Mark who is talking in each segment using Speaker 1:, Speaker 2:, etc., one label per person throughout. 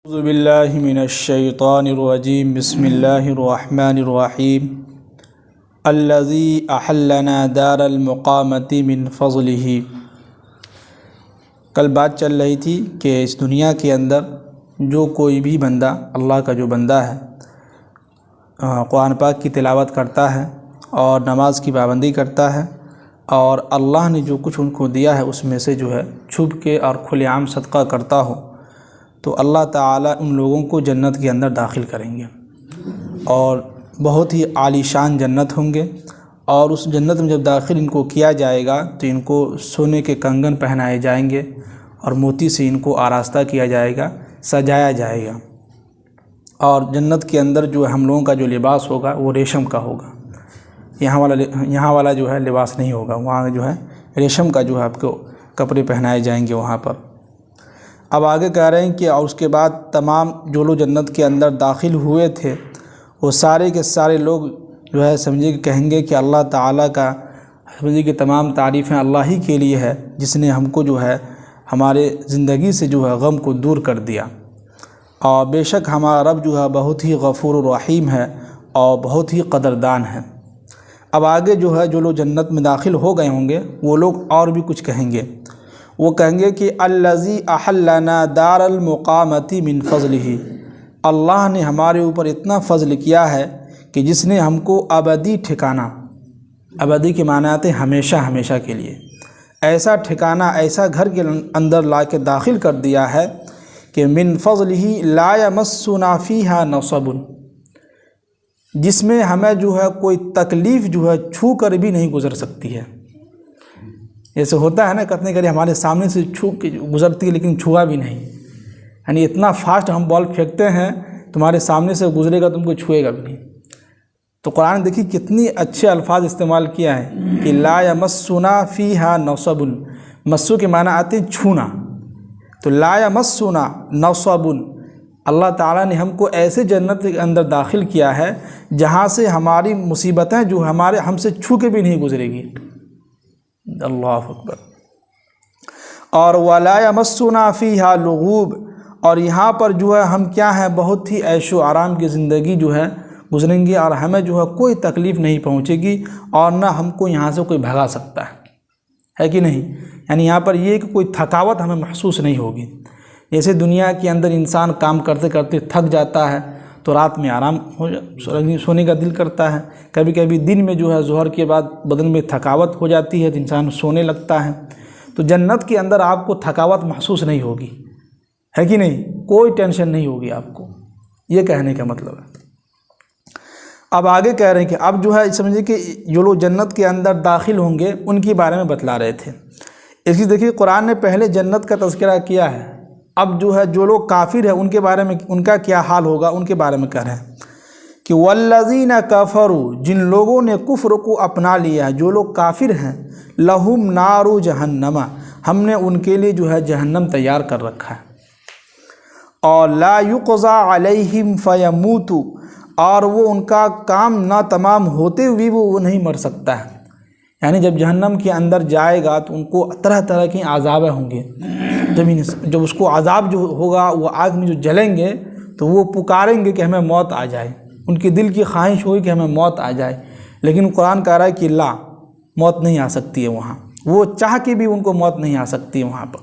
Speaker 1: اعوذ باللہ من الشیطان الرجیم بسم اللہ الرحمن الرحیم الذی احلنا دار المقامۃ من فضلہ۔ کل بات چل رہی تھی کہ اس دنیا کے اندر جو کوئی بھی بندہ، اللہ کا جو بندہ ہے، قرآن پاک کی تلاوت کرتا ہے اور نماز کی پابندی کرتا ہے اور اللہ نے جو کچھ ان کو دیا ہے اس میں سے جو ہے چھپ کے اور کھلے عام صدقہ کرتا ہو، تو اللہ تعالیٰ ان لوگوں کو جنت کے اندر داخل کریں گے اور بہت ہی عالی شان جنت ہوں گے۔ اور اس جنت میں جب داخل ان کو کیا جائے گا تو ان کو سونے کے کنگن پہنائے جائیں گے اور موتی سے ان کو آراستہ کیا جائے گا، سجایا جائے گا۔ اور جنت کے اندر جو ہم لوگوں کا جو لباس ہوگا وہ ریشم کا ہوگا۔ یہاں والا جو ہے لباس نہیں ہوگا، وہاں جو ہے ریشم کا جو ہے آپ کو کپڑے پہنائے جائیں گے وہاں پر۔ اب آگے کہہ رہے ہیں کہ اور اس کے بعد تمام جو لوگ جنت کے اندر داخل ہوئے تھے وہ سارے کے سارے لوگ جو ہے سمجھے کہ کہیں گے کہ اللہ تعالیٰ کا سمجھے کہ تمام تعریفیں اللہ ہی کے لیے ہے جس نے ہم کو جو ہے ہمارے زندگی سے جو ہے غم کو دور کر دیا، اور بے شک ہمارا رب جو ہے بہت ہی غفور و رحیم ہے اور بہت ہی قدردان ہے۔ اب آگے جو ہے جو لوگ جنت میں داخل ہو گئے ہوں گے وہ لوگ اور بھی کچھ کہیں گے، وہ کہیں گے کہ الذی احلنا دار المقامۃ من فضلہ، اللہ نے ہمارے اوپر اتنا فضل کیا ہے کہ جس نے ہم کو ابدی ٹھکانہ، ابدی کے معنی آتے ہیں ہمیشہ ہمیشہ کے لیے، ایسا ٹھکانہ، ایسا گھر کے اندر لا کے داخل کر دیا ہے کہ من فضلہ لا یمسنا فیہا نصب، جس میں ہمیں جو ہے کوئی تکلیف جو ہے چھو کر بھی نہیں گزر سکتی ہے۔ جیسے ہوتا ہے نا کتنے کری ہمارے سامنے سے چھو کے گزرتی ہے لیکن چھوا بھی نہیں، یعنی اتنا فاسٹ ہم بال پھینکتے ہیں تمہارے سامنے سے گزرے گا تم کو چھوئے گا بھی نہیں۔ تو قرآن دیکھیے کتنی اچھے الفاظ استعمال کیا ہے کہ لا یمسنا فیہا نصب، مسو کے معنی آتے ہیں چھونا، تو لا یمسنا نصب، اللہ تعالیٰ نے ہم کو ایسے جنت کے اندر داخل کیا ہے جہاں سے ہماری مصیبتیں جو ہم سے چھو کے بھی نہیں گزرے گی۔ اللہ اکبر۔ اور ولا یمسنا فیہا لغوب، اور یہاں پر جو ہے ہم کیا ہیں بہت ہی عیش و آرام کی زندگی جو ہے گزریں گے اور ہمیں جو ہے کوئی تکلیف نہیں پہنچے گی اور نہ ہم کو یہاں سے کوئی بھگا سکتا ہے کہ نہیں؟ یعنی یہاں پر یہ کہ کوئی تھکاوٹ ہمیں محسوس نہیں ہوگی۔ جیسے دنیا کے اندر انسان کام کرتے کرتے تھک جاتا ہے تو رات میں آرام سونے کا دل کرتا ہے، کبھی کبھی دن میں جو ہے ظہر کے بعد بدن میں تھکاوٹ ہو جاتی ہے تو انسان سونے لگتا ہے۔ تو جنت کے اندر آپ کو تھکاوٹ محسوس نہیں ہوگی، ہے کہ نہیں؟ کوئی ٹینشن نہیں ہوگی آپ کو، یہ کہنے کا مطلب ہے۔ اب آگے کہہ رہے ہیں کہ اب جو ہے سمجھے کہ جو لوگ جنت کے اندر داخل ہوں گے ان کے بارے میں بتلا رہے تھے۔ اس لیے دیکھیے قرآن نے پہلے جنت کا تذکرہ کیا ہے، اب جو ہے جو لوگ کافر ہیں ان کے بارے میں ان کا کیا حال ہوگا ان کے بارے میں کہہ رہے ہیں کہ والذین کفروا، جن لوگوں نے کفر کو اپنا لیا، جو لوگ کافر ہیں، لہم نار جہنم، ہم نے ان کے لیے جو ہے جہنم تیار کر رکھا ہے، اور لا یقضی علیہم فیموتوا، اور وہ ان کا کام نہ تمام ہوتے ہوئے وہ نہیں مر سکتا ہے۔ یعنی جب جہنم کے اندر جائے گا تو ان کو طرح طرح کی عذابیں ہوں گے، جب اس کو عذاب جو ہوگا وہ آگ میں جو جلیں گے تو وہ پکاریں گے کہ ہمیں موت آ جائے، ان کے دل کی خواہش ہوئی کہ ہمیں موت آ جائے، لیکن قرآن کہہ رہا ہے کہ لا، موت نہیں آ سکتی ہے وہاں، وہ چاہ کے بھی ان کو موت نہیں آ سکتی ہے وہاں پر۔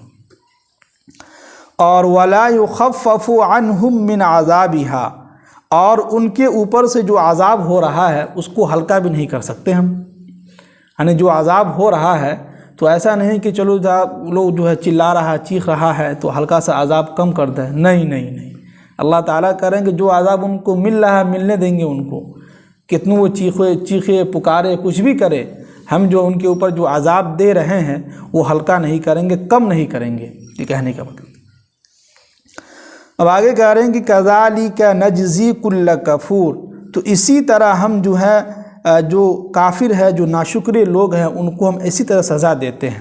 Speaker 1: اور ولا یخفف عنہم من عذابہا، اور ان کے اوپر سے جو عذاب ہو رہا ہے اس کو ہلکا بھی نہیں کر سکتے ہم، یعنی جو عذاب ہو رہا ہے تو ایسا نہیں کہ چلو لوگ جو ہے چلا رہا ہے، چیخ رہا ہے تو ہلکا سا عذاب کم کر دیں، نہیں نہیں نہیں، اللہ تعالیٰ کریں کہ جو عذاب ان کو مل رہا ہے ملنے دیں گے ان کو، کتنوں وہ چیخے پکارے کچھ بھی کرے، ہم جو ان کے اوپر جو عذاب دے رہے ہیں وہ ہلکا نہیں کریں گے، کم نہیں کریں گے، یہ کہنے کا مطلب۔ اب آگے کہہ رہے ہیں کہ کذالک نجزی کل کفور، تو اسی طرح ہم جو ہے جو کافر ہے، جو ناشکرے لوگ ہیں، ان کو ہم اسی طرح سزا دیتے ہیں۔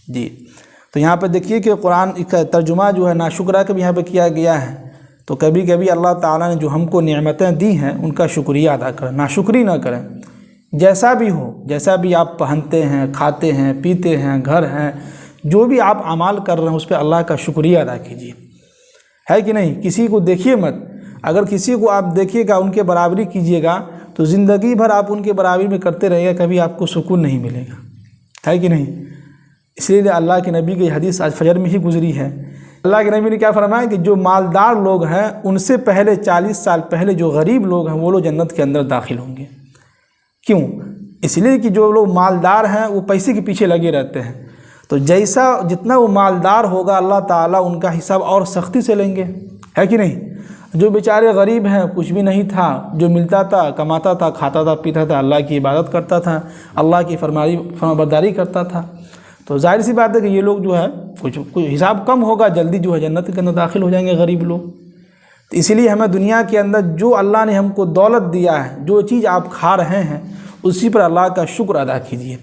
Speaker 1: جی تو یہاں پہ دیکھیے کہ قرآن کا ترجمہ جو ہے ناشکرہ کا بھی یہاں پہ کیا گیا ہے، تو کبھی کبھی اللہ تعالیٰ نے جو ہم کو نعمتیں دی ہیں ان کا شکریہ ادا کریں، ناشکری نہ کریں، جیسا بھی ہو، جیسا بھی آپ پہنتے ہیں، کھاتے ہیں، پیتے ہیں، گھر ہیں، جو بھی آپ اعمال کر رہے ہیں اس پہ اللہ کا شکریہ ادا کیجیے، ہے کہ نہیں؟ کسی کو دیکھیے مت، اگر کسی کو آپ دیکھیے گا ان کے برابری کیجیے گا تو زندگی بھر آپ ان کے برابری میں کرتے رہیے گا، کبھی آپ کو سکون نہیں ملے گا، ہے کہ نہیں؟ اس لیے اللہ کے نبی کی حدیث آج فجر میں ہی گزری ہے، اللہ کے نبی نے کیا فرمایا کہ جو مالدار لوگ ہیں ان سے پہلے 40 سال پہلے جو غریب لوگ ہیں وہ لوگ جنت کے اندر داخل ہوں گے۔ کیوں؟ اس لیے کہ جو لوگ مالدار ہیں وہ پیسے کے پیچھے لگے رہتے ہیں، تو جتنا وہ مالدار ہوگا اللہ تعالیٰ ان کا حساب اور سختی سے لیں گے، ہے کہ نہیں؟ جو بیچارے غریب ہیں، کچھ بھی نہیں تھا، جو ملتا تھا کماتا تھا، کھاتا تھا، پیتا تھا، اللہ کی عبادت کرتا تھا، اللہ کی فرمانبرداری کرتا تھا، تو ظاہر سی بات ہے کہ یہ لوگ جو ہے کچھ حساب کم ہوگا، جلدی جو ہے جنت کے اندر داخل ہو جائیں گے غریب لوگ۔ تو اسی لیے ہمیں دنیا کے اندر جو اللہ نے ہم کو دولت دیا ہے، جو چیز آپ کھا رہے ہیں اسی پر اللہ کا شکر ادا کیجیے۔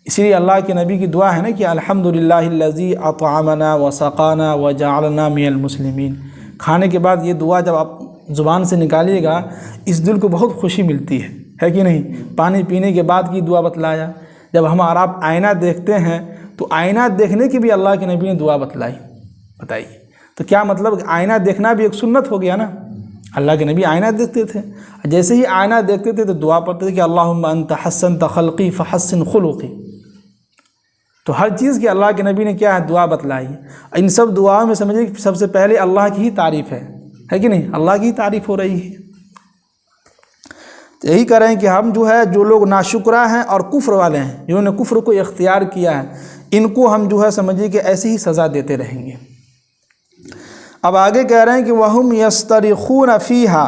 Speaker 1: اسی لیے اللہ کے نبی کی دعا ہے نا کہ الحمدللہ الذی اطعمنا وسقانا وجعلنا من المسلمین۔ کھانے کے بعد یہ دعا جب آپ زبان سے نکالیے گا اس دل کو بہت خوشی ملتی ہے کہ نہیں؟ پانی پینے کے بعد کی دعا بتلایا، جب ہم اور آپ آئینہ دیکھتے ہیں تو آئینہ دیکھنے کی بھی اللہ کے نبی نے دعا بتائیے، تو کیا مطلب آئینہ دیکھنا بھی ایک سنت ہو گیا نا؟ اللہ کے نبی آئینہ دیکھتے تھے، جیسے ہی آئینہ دیکھتے تھے تو دعا پڑھتے تھے کہ اللہم انت حسنت خلقی فحسن خلقی۔ تو ہر چیز کی اللہ کے نبی نے کیا ہے دعا بتلائی۔ ان سب دعاؤں میں سمجھے کہ سب سے پہلے اللہ کی ہی تعریف ہے کہ نہیں؟ اللہ کی ہی تعریف ہو رہی ہے۔ تو یہی کہہ رہے ہیں کہ ہم جو ہے جو لوگ ناشکرا ہیں اور کفر والے ہیں، جنہوں نے کفر کو اختیار کیا ہے، ان کو ہم جو ہے سمجھیے کہ ایسی ہی سزا دیتے رہیں گے۔ اب آگے کہہ رہے ہیں کہ وَهُمْ يَسْتَرِخُونَ فِيهَا،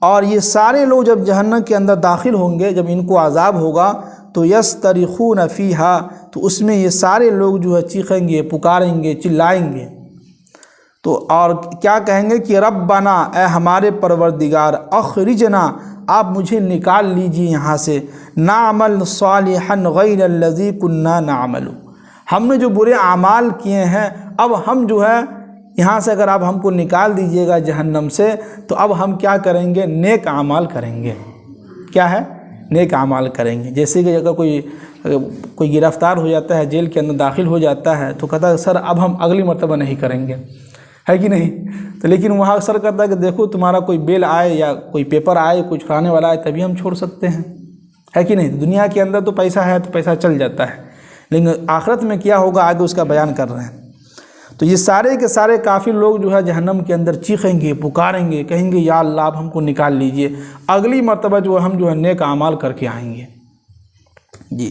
Speaker 1: اور یہ سارے لوگ جب جہنم کے اندر داخل ہوں گے، جب ان کو عذاب ہوگا تو يَسْتَرِخُونَ فِيهَا، تو اس میں یہ سارے لوگ جو ہے چیخیں گے، پکاریں گے، چلائیں گے، تو اور کیا کہیں گے کہ ربنا، اے ہمارے پروردگار، اخرجنا، آپ مجھے نکال لیجیے یہاں سے، نعمل صالحا غیر الذی کنا نعمل، ہم نے جو برے اعمال کیے ہیں اب ہم جو ہے یہاں سے اگر آپ ہم کو نکال دیجیے گا جہنم سے تو اب ہم کیا کریں گے؟ نیک اعمال کریں گے۔ کیا ہے؟ نیک اعمال کریں گے۔ جیسے کہ اگر کوئی گرفتار ہو جاتا ہے، جیل کے اندر داخل ہو جاتا ہے تو کہتا ہے سر اب ہم اگلی مرتبہ نہیں کریں گے، ہے کہ نہیں؟ تو لیکن وہاں سر کرتا ہے کہ دیکھو تمہارا کوئی بیل آئے یا کوئی پیپر آئے، کچھ کھانے والا آئے تبھی ہم چھوڑ سکتے ہیں، ہے کہ نہیں؟ دنیا کے اندر تو پیسہ ہے تو پیسہ چل جاتا ہے، لیکن آخرت میں کیا ہوگا آگے اس کا بیان کر رہے ہیں۔ تو یہ سارے کے سارے کافر لوگ جو ہے جہنم کے اندر چیخیں گے، پکاریں گے، کہیں گے یا اللہ اب ہم کو نکال لیجئے، اگلی مرتبہ جو ہم جو ہے نیک اعمال کر کے آئیں گے جی۔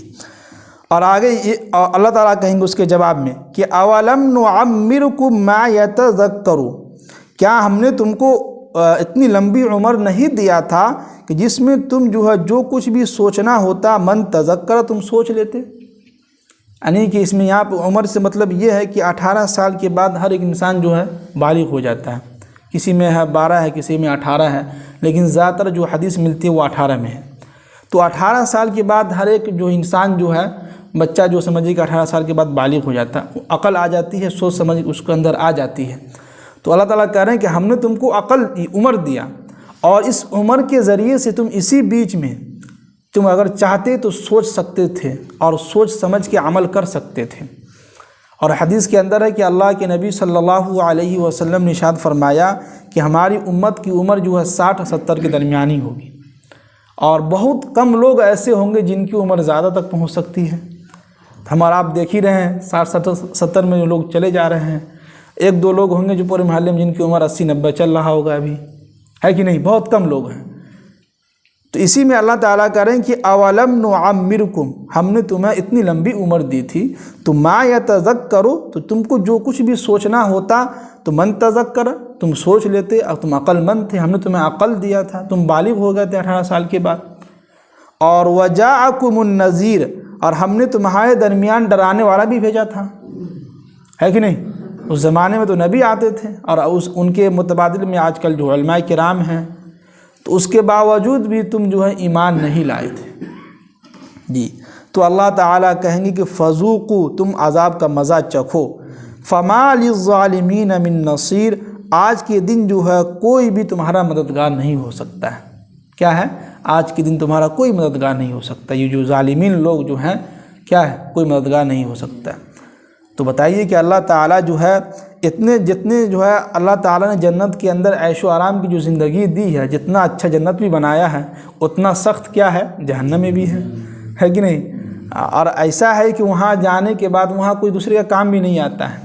Speaker 1: اور آگے اللہ تعالیٰ کہیں گے اس کے جواب میں کہ اولم نعمرکم ما یتذکر، کیا ہم نے تم کو اتنی لمبی عمر نہیں دیا تھا کہ جس میں تم جو ہے جو کچھ بھی سوچنا ہوتا من تذکر تم سوچ لیتے؟ یعنی کہ اس میں یہاں پہ عمر سے مطلب یہ ہے کہ 18 سال کے بعد ہر ایک انسان جو ہے بالغ ہو جاتا ہے، کسی میں ہے 12 ہے، کسی میں 18 ہے، لیکن زیادہ تر جو حدیث ملتی ہے وہ 18 میں ہے۔ تو 18 سال کے بعد ہر ایک جو انسان جو ہے بچہ جو سمجھے کہ 18 سال کے بعد بالغ ہو جاتا ہے، عقل آ جاتی ہے، سوچ سمجھ اس کے اندر آ جاتی ہے۔ تو اللہ تعالیٰ کہہ رہے ہیں کہ ہم نے تم کو عقل عمر دیا، اور اس عمر کے ذریعے سے تم اسی بیچ میں تم اگر چاہتے تو سوچ سکتے تھے اور سوچ سمجھ کے عمل کر سکتے تھے۔ اور حدیث کے اندر ہے کہ اللہ کے نبی صلی اللہ علیہ وسلم نے ارشاد فرمایا کہ ہماری امت کی عمر جو ہے 60-70 کے درمیان ہی ہوگی، اور بہت کم لوگ ایسے ہوں گے جن کی عمر زیادہ تک پہنچ سکتی ہے۔ ہمارا آپ دیکھ ہی رہے ہیں 60-70 میں جو لوگ چلے جا رہے ہیں، 1-2 لوگ ہوں گے جو پورے محلے میں جن کی عمر 80-90 چل رہا ہوگا ابھی، ہے کہ نہیں؟ بہت کم لوگ ہیں۔ تو اسی میں اللہ تعالیٰ کہہ رہے ہیں کہ اولم نعمرکم، ہم نے تمہیں اتنی لمبی عمر دی تھی تو ما یتذکر، تو تم کو جو کچھ بھی سوچنا ہوتا تو من تذکر تم سوچ لیتے، اور تم عقل مند تھے، ہم نے تمہیں عقل دیا تھا، تم بالغ ہو گئے تھے 18 سال کے بعد۔ اور وجاءکم النذیر، اور ہم نے تمہارے درمیان ڈرانے والا بھی بھیجا تھا، ہے کہ نہیں؟ اس زمانے میں تو نبی آتے تھے، اور ان کے متبادل میں آج کل جو علماء کرام ہیں، تو اس کے باوجود بھی تم جو ہے ایمان نہیں لائے تھے جی۔ تو اللہ تعالیٰ کہیں گے کہ فذوقوا، تم عذاب کا مزہ چکھو، فما للظالمین من نصیر، آج کے دن جو ہے کوئی بھی تمہارا مددگار نہیں ہو سکتا ہے۔ کیا ہے؟ آج کے دن تمہارا کوئی مددگار نہیں ہو سکتا، یہ جو ظالمین لوگ جو ہیں کیا ہے؟ کوئی مددگار نہیں ہو سکتا۔ تو بتائیے کہ اللہ تعالیٰ جو ہے اتنے جتنے جو ہے اللہ تعالیٰ نے جنت کے اندر عیش و آرام کی جو زندگی دی ہے، جتنا اچھا جنت بھی بنایا ہے، اتنا سخت کیا ہے، جہنم میں بھی ہے کہ نہیں؟ اور ایسا ہے کہ وہاں جانے کے بعد وہاں کوئی دوسرے کا کام بھی نہیں آتا ہے،